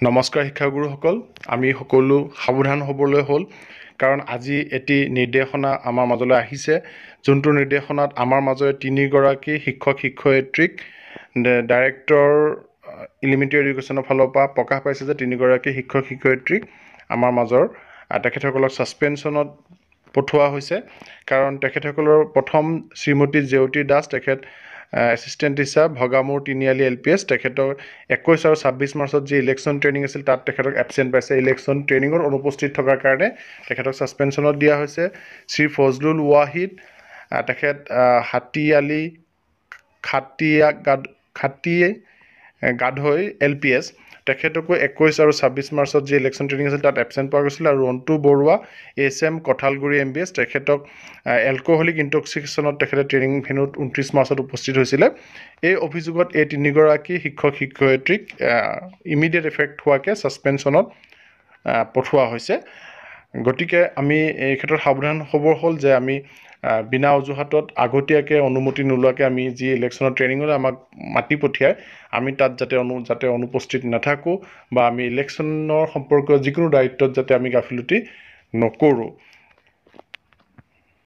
নমস্কাৰ শিক্ষাগুৰুসকল আমি সকলো সাৱধান হ'বলৈ হ'ল কাৰণ আজি এটি নিৰ্দেশনা আমাৰ মাজলৈ আহিছে যোনটো নিৰ্দেশনাত আমাৰ মাজৰে তিনিগৰাকী শিক্ষক শিক্ষয়িত্ৰীক ডাইৰেক্টৰ এলিমেণ্টাৰী এডুকেশ্যনৰ ফালৰ পৰা প্ৰকাশ পাইছে যে তিনিগৰাকী শিক্ষক শিক্ষয়িত্ৰীক আমাৰ মাজৰ তেখেতসকলক ছাছপেনশ্যনত পঠোৱা হৈছে কাৰণ তেখেতসকলৰ প্ৰথম শ্ৰীমতী জেউতি দাস তেখেত এছিষ্টেণ্ট টিচাৰ ভগামুৰ তিনিআলি LPS তেখেতৰ 21 আৰু 26 মাৰ্চত যি ইলেকশ্যন ট্ৰেইনিং আছিল তাত তেখেতক এবচেণ্ট পাইছে ইলেকশ্যন ট্ৰেইনিঙত অনুপস্থিত থকাৰ কাৰণে তেখেতক ছাছপেনশ্যনত দিয়া হৈছে শ্ৰী ফজলুল ৱাহিদ তেখেত হাতীআলি গাধৈ LPS তেখেতকো 21 আৰু 26 মাৰ্চত যি ইলেকশ্যন ট্ৰেইনিং আছিল তাত এবচেণ্ট পোৱা গৈছিল আৰু ৰন্তু বৰুৱা SM কঠালগুৰি MBS তেখেতক এলকহলিক ইনটক্সিকেশ্যনত তেখেতে ট্ৰেইনিং ভেনুত 29 মাৰ্চত উপস্থিত হৈছিলে এই অভিযোগত এই তিনিগৰাকী শিক্ষক শিক্ষয়িত্ৰীক ইমিডিয়েট এফেক্ট হোৱাকৈ ছাছপেনশ্যনত পঠোৱা হৈছে গতিকে আমি এই ক্ষেত্ৰত সাৱধান হ'ব হ'ল যে আমি বিনা অজুহাতত আগতীয়াকৈ অনুমতি নোলোৱাকৈ আমি যি ইলেকশ্যনৰ ট্ৰেইনিঙলৈ আমাক মাতি পঠিয়াই আমি তাত যাতে অনুপস্থিত নাথাকোঁ বা আমি ইলেকশ্যনৰ সম্পৰ্কীয় যিকোনো দায়িত্বত যাতে আমি গাফিলতি নকৰোঁ